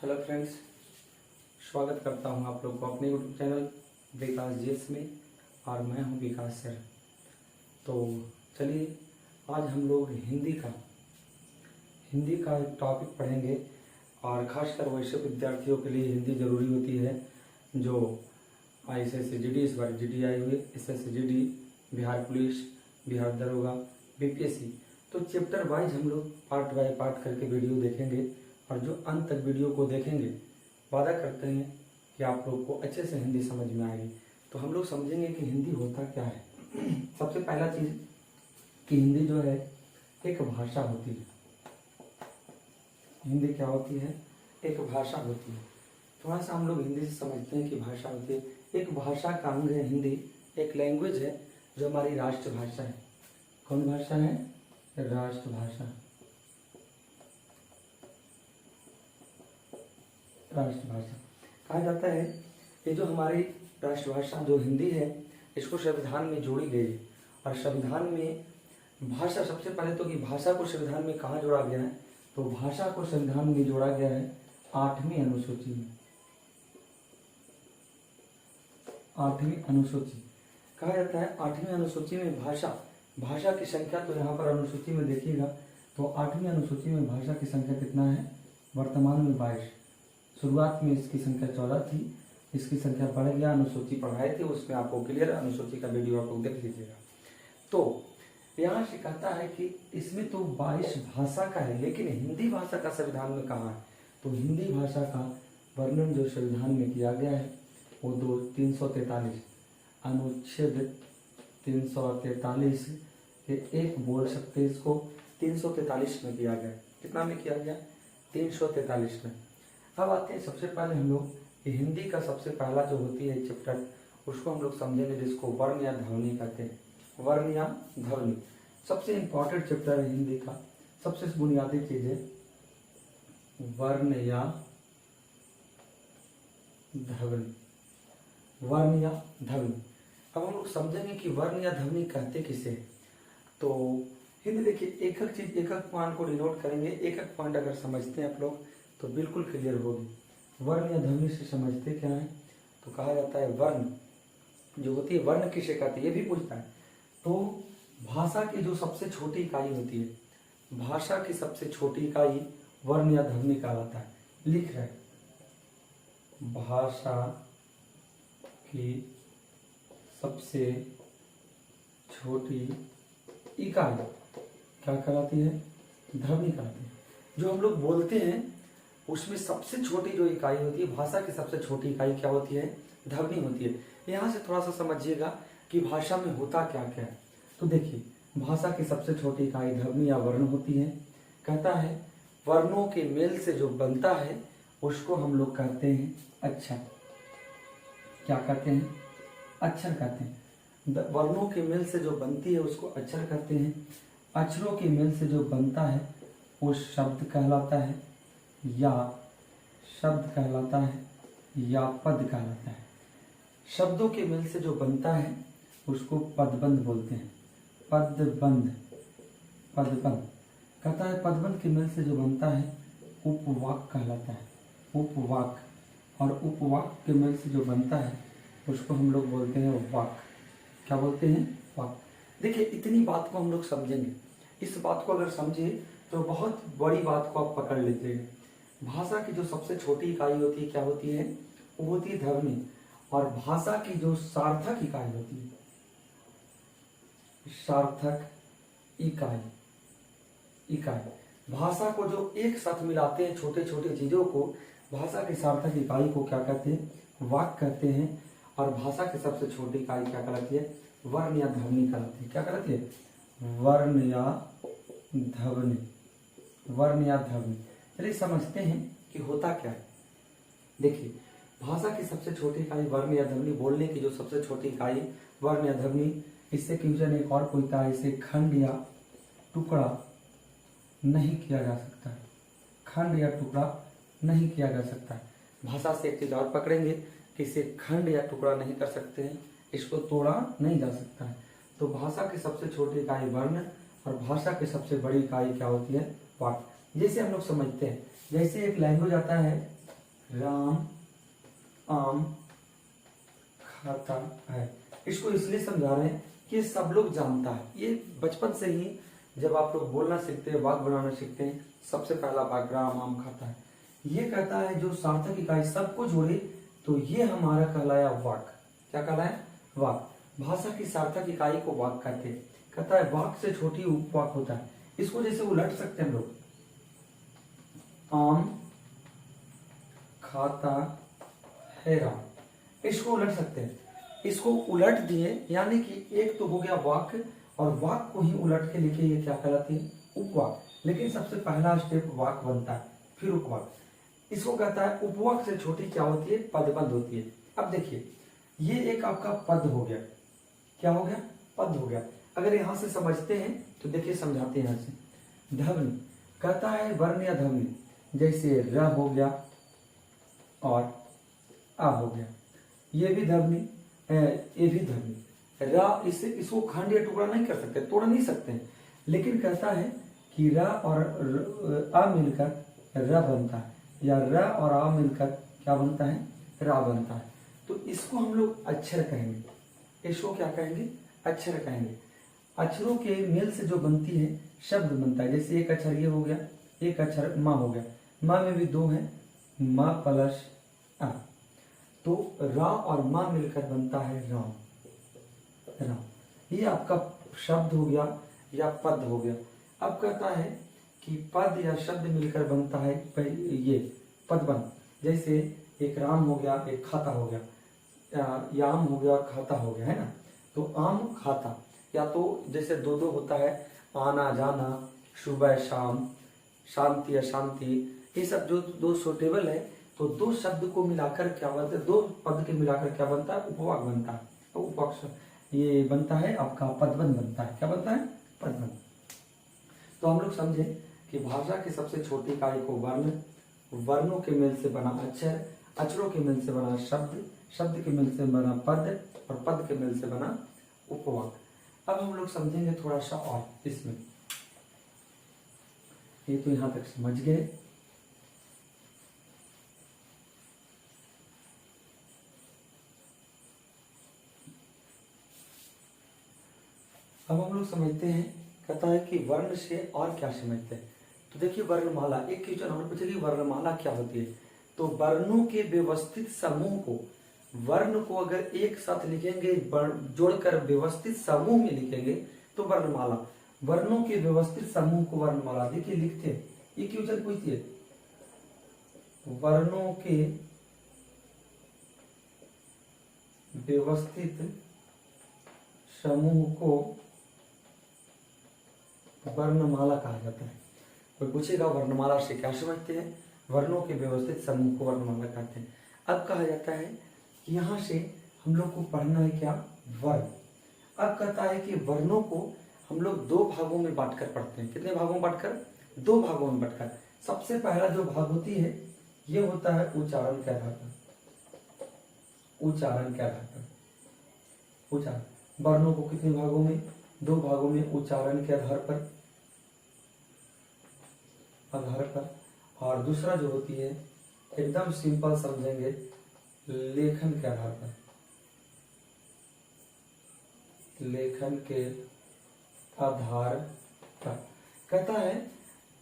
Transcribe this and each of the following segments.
Hello friends, स्वागत करता हूं आप लोग को अपने यूट्यूब चैनल विकास जीएस में। और मैं हूं विकास सर। तो चलिए आज हम लोग हिंदी का एक टॉपिक पढ़ेंगे। और ख़ासकर वैसे विद्यार्थियों के लिए हिंदी ज़रूरी होती है जो ISSCGD इस बार GD आई हुई, SSCGD, बिहार पुलिस, बिहार दरोगा, BPSC। तो चैप्टर वाइज हम लोग पार्ट बाय पार्ट करके वीडियो देखेंगे और जो अंत तक वीडियो को देखेंगे वादा करते हैं कि आप लोग को अच्छे से हिंदी समझ में आएगी। तो हम लोग समझेंगे कि हिंदी होता क्या है। सबसे पहला चीज़ कि हिंदी जो है एक भाषा होती है। हिंदी क्या होती है? एक भाषा होती है। थोड़ा सा हम लोग हिंदी से समझते हैं कि भाषा होती है। एक भाषा का अंग है हिंदी, एक लैंग्वेज है जो हमारी राष्ट्रभाषा है। कौन भाषा है? राष्ट्रभाषा। राष्ट्रभाषा कहा जाता है। ये जो हमारी राष्ट्रभाषा जो हिंदी है, इसको संविधान में जोड़ी गई है। और संविधान में भाषा, सबसे पहले तो कि भाषा को संविधान में कहाँ जोड़ा गया है? तो भाषा को संविधान में जोड़ा गया है 8वीं अनुसूची में। 8वीं अनुसूची कहा जाता है। 8वीं अनुसूची में भाषा की संख्या, तो यहाँ पर अनुसूची में देखिएगा तो 8वीं अनुसूची में भाषा की संख्या कितना है? वर्तमान में 22। शुरुआत में इसकी संख्या 14 थी, इसकी संख्या बढ़ गया। अनुसूची पढ़ाए थे, उसमें आपको क्लियर अनुसूची का वीडियो आप लोग देख लीजिएगा। तो यहाँ से कहता है कि इसमें तो 22 भाषा का है, लेकिन हिंदी भाषा का संविधान में कहाँ है? तो हिंदी भाषा का वर्णन जो संविधान में किया गया है वो 343 अनुच्छेद 343 एक बोल सकते हैं इसको, 343 में किया गया। कितना में किया गया? 343 में। अब आते हैं सबसे पहले हम लोग हिंदी का सबसे पहला जो होती है चैप्टर, उसको हम लोग समझेंगे, जिसको वर्ण या ध्वनि कहते हैं। वर्ण या ध्वनि सबसे इंपॉर्टेंट चैप्टर है हिंदी का। सबसे बुनियादी चीज है वर्ण या ध्वनि। वर्ण या ध्वनि। अब हम लोग समझेंगे कि वर्ण या ध्वनि कहते किसे। तो हिंदी देखिए, एक एक चीज, एक एक पॉइंट को डिनोट करेंगे। एक एक पॉइंट अगर समझते हैं आप लोग तो बिल्कुल क्लियर होगी। वर्ण या ध्वनि से समझते क्या है? तो कहा जाता है वर्ण जो होती है, वर्ण किसे कहते हैं ये भी पूछता है। तो भाषा की जो सबसे छोटी इकाई होती है, भाषा की सबसे छोटी इकाई वर्ण या ध्वनि कहलाता है। लिख रहे भाषा की सबसे छोटी इकाई क्या कहलाती है? ध्वनि कहलाती है। जो हम लोग बोलते हैं उसमें सबसे छोटी जो इकाई होती है, भाषा की सबसे छोटी इकाई क्या होती है? ध्वनि होती है। यहाँ से थोड़ा सा समझिएगा कि भाषा में होता क्या क्या है। तो देखिए, भाषा की सबसे छोटी इकाई ध्वनि या वर्ण होती है। कहता है वर्णों के मेल से जो बनता है उसको हम लोग कहते हैं अक्षर। क्या कहते हैं? अक्षर कहते हैं। वर्णों के मेल से जो बनती है उसको अक्षर कहते हैं। अक्षरों के मेल से जो बनता है वो शब्द कहलाता है, या शब्द कहलाता है, या पद कहलाता है। शब्दों के मेल से जो बनता है उसको पदबंध बोलते हैं। पदबंध। पदबंध कहता है पदबंध के मेल से जो बनता है उपवाक कहलाता है। उपवाक। और उपवाक के मेल से जो बनता है उसको हम लोग बोलते हैं वाक। क्या बोलते हैं? वाक। देखिए, इतनी बात को हम लोग समझेंगे। इस बात को अगर समझे तो बहुत बड़ी बात को आप पकड़ लेते हैं। भाषा की जो सबसे छोटी इकाई होती है क्या होती है? वो होती है ध्वनि। और भाषा की जो सार्थक इकाई होती है, सार्थक इकाई। भाषा को जो एक साथ मिलाते हैं छोटे छोटे चीजों को, भाषा की सार्थक इकाई को क्या कहते हैं? वाक कहते हैं। और भाषा की सबसे छोटी इकाई क्या कहलाती है? वर्ण या ध्वनि कहलाती है। क्या कहलाती है? वर्ण या ध्वनि। वर्ण या ध्वनि। चलिए समझते हैं कि होता क्या है। देखिए, भाषा की सबसे छोटी इकाई वर्ण या ध्वनि, बोलने की जो सबसे छोटी इकाई वर्ण या ध्वनि, इससे क्वेश्चन एक और पूछता है, इसे खंड या टुकड़ा नहीं किया जा सकता है। खंड या टुकड़ा नहीं किया जा सकता है। भाषा से एक चीज और पकड़ेंगे कि इसे खंड या टुकड़ा नहीं कर सकते हैं, इसको तोड़ा नहीं जा सकता है। तो भाषा की सबसे छोटी इकाई वर्ण और भाषा की सबसे बड़ी इकाई क्या होती है? वाक। जैसे हम लोग समझते हैं, जैसे एक लैंग्वेज आता है राम आम खाता है। इसको इसलिए समझा रहे हैं कि सब लोग जानता है, ये बचपन से ही जब आप लोग बोलना सीखते हैं, वाक्य बनाना सीखते हैं, सबसे पहला वाक्य राम आम खाता है। ये कहता है जो सार्थक इकाई सबको जोड़े तो ये हमारा कहलाया वाक्य। क्या कहलाया? वाक्य। भाषा की सार्थक इकाई को वाक्य कहते हैं। कहता है वाक्य से छोटी उपवाक्य होता है। इसको जैसे उलट सकते हैं हम लोग, आम खाता है राम, इसको उलट सकते हैं। इसको उलट दिए यानी कि एक तो हो गया वाक्य, और वाक्य को ही उलट के लिखे ये क्या कहलाती है? उपवाक्य। लेकिन सबसे पहला स्टेप वाक्य बनता है, फिर उपवाक्य। इसको कहता है उपवाक्य से छोटी क्या होती है? पदबंध होती है। अब देखिए ये एक आपका पद हो गया। क्या हो गया? पद हो गया। अगर यहां से समझते हैं तो देखिए समझाते हैं। यहां से ध्वनि कहता है वर्ण या ध्वनि, जैसे र हो गया और आ हो गया, ये भी ध्वनि, ये भी ध्वनि। रा इसको खंड या टुकड़ा नहीं कर सकते, तोड़ नहीं सकते, लेकिन कहता है कि रा और आ मिलकर र बनता है, या र और आ मिलकर क्या बनता है? रा बनता है। तो इसको हम लोग अक्षर कहेंगे। इसको क्या कहेंगे? अक्षर कहेंगे। अक्षरों के मेल से जो बनती है शब्द बनता है। जैसे एक अक्षर ये हो गया, एक अक्षर माँ हो गया, माँ में भी दो है, माँ प्लस आ, तो रा और माँ मिलकर बनता है राम। राम ये आपका शब्द हो गया या पद हो गया। अब कहता है कि पद या शब्द मिलकर बनता है ये पदबंध। जैसे एक राम हो गया, एक खाता हो गया, याम हो गया, खाता हो गया, है ना? तो आम खाता, या तो जैसे दो दो होता है, आना जाना, सुबह शाम, शांति अशांति, ये सब जो दो सूटेबल है, तो दो शब्द को मिलाकर क्या बनता है? दो पद के मिलाकर क्या बनता है? उपवाक बनता है। तो उपवाक ये बनता है आपका पदबंध बनता है। क्या बनता है? पदबंध। तो हम लोग समझे कि भाषा की सबसे छोटी इकाई को वर्ण, वर्णों के मेल से बना अक्षर, अक्षरों के मेल से बना शब्द, शब्द के मेल से बना पद, और पद के मेल से बना उपवाक। अब हम लोग समझेंगे थोड़ा सा और इसमें। ये तो यहां तक समझ गए। अब हम लोग समझते हैं, कहता है कि वर्ण से और क्या समझते हैं। तो देखिए वर्णमाला, एक क्वेश्चन और पूछे कि वर्णमाला क्या होती है। तो वर्णों के व्यवस्थित समूह को, वर्ण को अगर एक साथ लिखेंगे, जोड़कर व्यवस्थित समूह में लिखेंगे तो वर्णमाला। वर्णों के व्यवस्थित समूह को वर्णमाला। देखिए लिखते हैं, ये क्वेश्चन पूछती है, वर्णों के व्यवस्थित समूह को वर्णमाला कहा जाता है। कोई पूछेगा वर्णमाला से क्या समझते हैं? वर्णों के व्यवस्थित समूह को वर्णमाला कहते हैं। अब कहा जाता है कि यहां से हम लोग को पढ़ना है क्या? वर्ण। अब कहता है कि वर्णों को हम लोग दो भागों में बांटकर पढ़ते हैं। कितने भागों में बांटकर? दो भागों में बांटकर। सबसे पहला जो भाग होती है ये होता है उच्चारण के आधार पर। उच्चारण के आधार पर उच्चारण। वर्णों को कितने भागों में? दो भागों में, उच्चारण के आधार पर। और दूसरा जो होती है एकदम सिंपल समझेंगे, लेखन के आधार पर। लेखन के आधार पर कहता है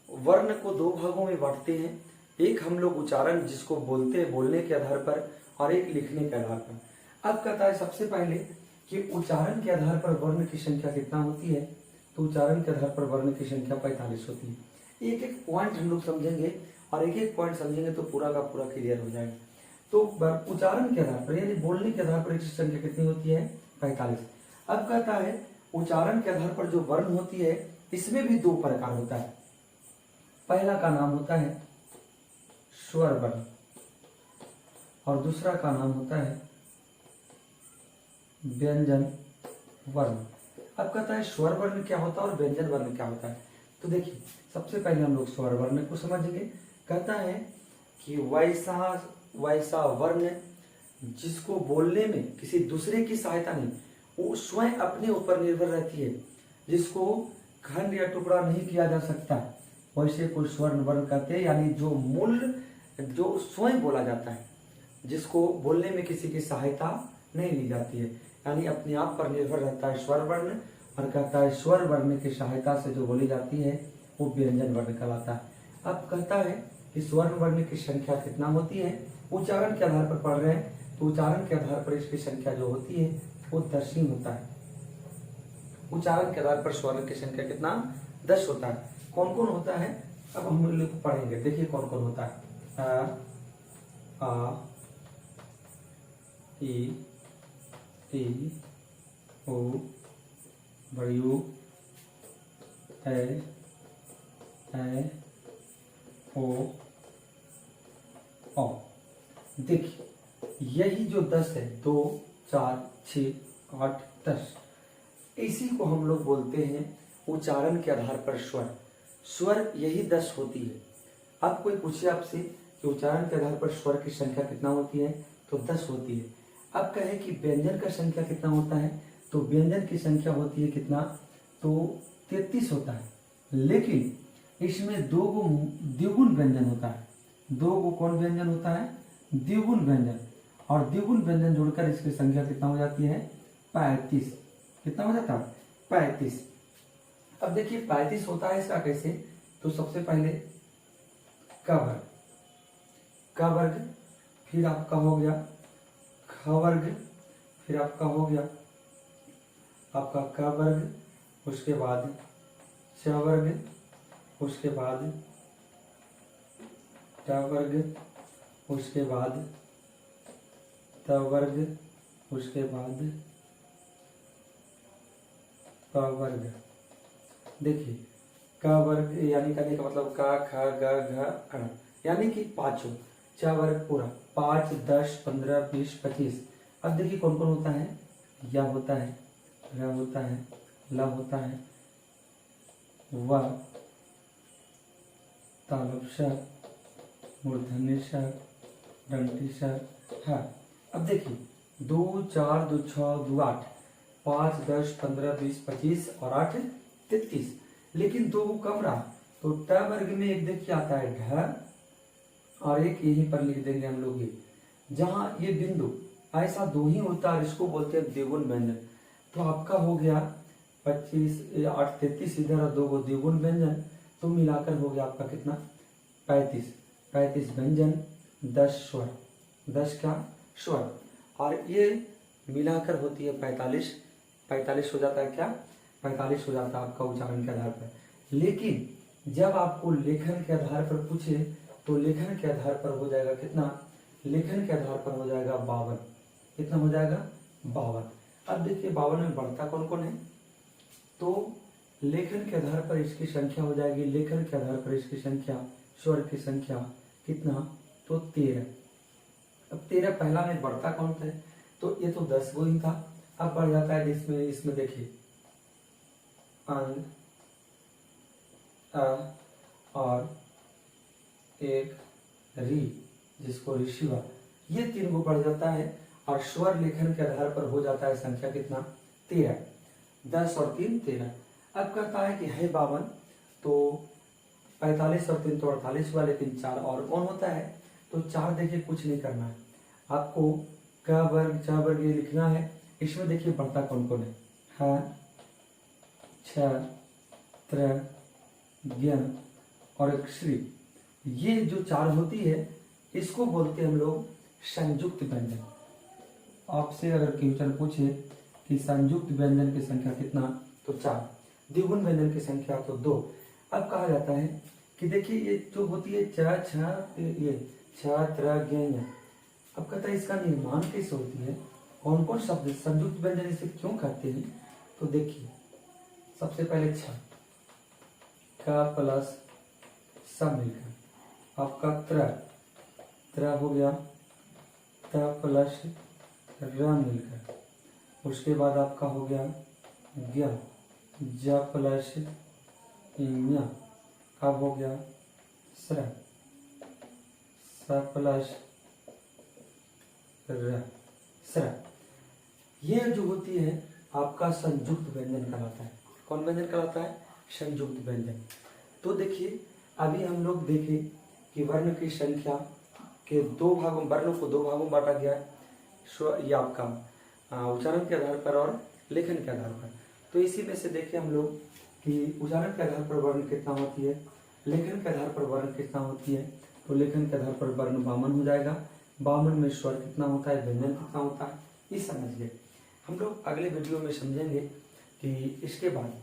वर्ण को दो भागों में बांटते हैं। एक हम लोग उच्चारण जिसको बोलते हैं, बोलने के आधार पर, और एक लिखने के आधार पर। अब कहता है सबसे पहले कि उच्चारण के आधार पर वर्ण की संख्या कितना होती है। तो उच्चारण के आधार पर वर्ण की संख्या 45 होती है। एक एक पॉइंट हम लोग समझेंगे, और एक एक पॉइंट समझेंगे तो पूरा का पूरा क्लियर हो जाएगा। तो उच्चारण के आधार पर यानी बोलने के आधार पर इसकी संख्या कितनी होती है? 45। अब कहता है उच्चारण के आधार पर जो वर्ण होती है इसमें भी दो प्रकार होता है। पहला का नाम होता है स्वर वर्ण, और दूसरा का नाम होता है व्यंजन वर्ण। अब कहता है स्वर वर्ण क्या होता है और व्यंजन वर्ण क्या होता है। तो देखिए सबसे पहले हम लोग स्वर वर्ण को समझेंगे। कहता है कि वैसा वर्ण जिसको बोलने में किसी दूसरे की सहायता नहीं, वो स्वयं अपने ऊपर निर्भर रहती है, जिसको खंड या टुकड़ा नहीं किया जा सकता, वैसे को स्वर्ण वर्ण कहते हैं। यानी जो मूल जो स्वयं बोला जाता है, जिसको बोलने में किसी की सहायता नहीं ली जाती है, यानी अपने आप पर निर्भर रहता है स्वर वर्ण, और कहता है स्वर वर्ण की सहायता से जो बोली जाती है वो व्यंजन वर्ण कहलाता है। अब कहता है कि स्वर्ण वर्ण की संख्या कितना होती है, उच्चारण के आधार पर पढ़ रहे हैं, तो उच्चारण के आधार पर इसकी संख्या जो होती है वो 10 ही होता है। उच्चारण के आधार पर स्वर्ण की संख्या कितना, 10 होता है। कौन कौन होता है, अब हम लोग पढ़ेंगे। देखिए कौन कौन होता है। आ ई ओ बड़ू ए ओ। देखिए यही जो 10 है, 2 4 6 8 10, इसी को हम लोग बोलते हैं उच्चारण के आधार पर स्वर। स्वर यही 10 होती है। अब कोई पूछे आपसे कि उच्चारण के आधार पर स्वर की संख्या कितना होती है, तो 10 होती है। अब कहे कि व्यंजन का संख्या कितना होता है, तो व्यंजन की संख्या होती है कितना, तो 33 होता है। लेकिन इसमें 2 गो द्विगुण व्यंजन होता है। 2 गो कौन व्यंजन होता है, द्विगुण व्यंजन, और द्विगुण व्यंजन जोड़कर इसकी संख्या कितना हो जाती है, 35। कितना हो जाता है, 35। अब देखिए 35 होता है इसका कैसे, तो सबसे पहले का वर्ग, फिर आपका हो गया ख वर्ग, फिर आपका हो गया आपका क वर्ग, उसके बाद च वर्ग, उसके बाद ट वर्ग, उसके बाद त वर्ग, उसके बाद प वर्ग। देखिए क वर्ग यानी कहने का मतलब क ख ग घ ङ, यानी कि 5। च वर्ग पूरा 5 10 15 20 25। अब देखिए कौन कौन होता है, या होता है, र होता है, ल होता है, व तालव्य श, मूर्धन्य श, दंती श, ह। अब देखिए 2 4 2 6 2 8, 5 10 15 20 25 और 8 33। लेकिन 2 कम रहा, तो ट वर्ग में एक देखिए आता है ढ, और एक यहीं पर लिख देंगे हम लोग ये, जहां ये बिंदु ऐसा 2 ही होता है, इसको बोलते हैं द्विगुण व्यंजन। तो आपका हो गया 25 8 33 इधर और 2 द्विगुण व्यंजन, तो मिलाकर हो गया आपका कितना, 35। 35 व्यंजन, 10 स्वर, 10 क्या स्वर, और ये मिलाकर होती है 45। 45 हो जाता है क्या, 45 हो जाता है आपका उच्चारण के आधार पर। लेकिन जब आपको लेखन के आधार पर पूछे, तो लेखन के आधार पर हो जाएगा कितना, लेखन के आधार पर हो जाएगा 52। कितना हो जाएगा, 52। अब देखिए 52 में बढ़ता कौन कौन है, तो लेखन के आधार पर इसकी संख्या हो जाएगी, लेखन के आधार पर इसकी संख्या, स्वर की संख्या कितना, तो 13। अब 13 पहला में बढ़ता कौन था, तो ये तो 10 गो ही था। अब बढ़ जाता है इसमें देखिए अंग, अ और एक री, जिसको ऋषिवा, ये 3 गो बढ़ जाता है, और स्वर लेखन के आधार पर हो जाता है संख्या कितना, 13। 10 और 3 13। अब कहता है कि है 52, तो 45 और 3 तो 48 हुआ, लेकिन 4 और कौन होता है, तो 4 देखिए कुछ नहीं करना है आपको, क वर्ग च वर्ग ये लिखना है। इसमें देखिए बढ़ता कौन कौन है, ह छ त्र ज्ञ और एक श्री। ये जो 4 होती है, इसको बोलते हैं हम लोग संयुक्त व्यंजन। आपसे अगर क्वेश्चन पूछे कि संयुक्त व्यंजन की संख्या कितना, तो 4। द्विगुण व्यंजन की संख्या तो 2। अब कहा जाता है कि देखिए ये जो होती है च छ, ये छ त्र ज्ञ। अब कहता है इसका निर्माण कैसे होती है, कौन कौन शब्द संयुक्त व्यंजन इसे क्यों कहते हैं, तो देखिए सबसे पहले छ, क प्लस स मिलकर आपका त्र हो गया, त प्लस र मिलकर, उसके बाद आपका हो गया ज्ञ, ज प्लस ञ, अब हो गया स्र, स प्लस र, स्र। ये जो होती है आपका संयुक्त व्यंजन कहलाता है। कौन व्यंजन कहलाता है, संयुक्त व्यंजन। तो देखिए अभी हम लोग देखें कि वर्ण की संख्या कि दो भागों वर्णों को दो भागों में बांटा गया है, ये आपका उच्चारण के आधार पर और लेखन के आधार पर। तो इसी में से देखिए हम लोग कि उच्चारण के आधार पर वर्ण कितना होती है, लेखन के आधार पर वर्ण कितना होती है। तो लेखन के आधार पर वर्ण 52 हो जाएगा। 52 में स्वर कितना होता है, व्यंजन कितना होता है, ये समझिए। हम लोग अगले वीडियो में समझेंगे कि इसके बाद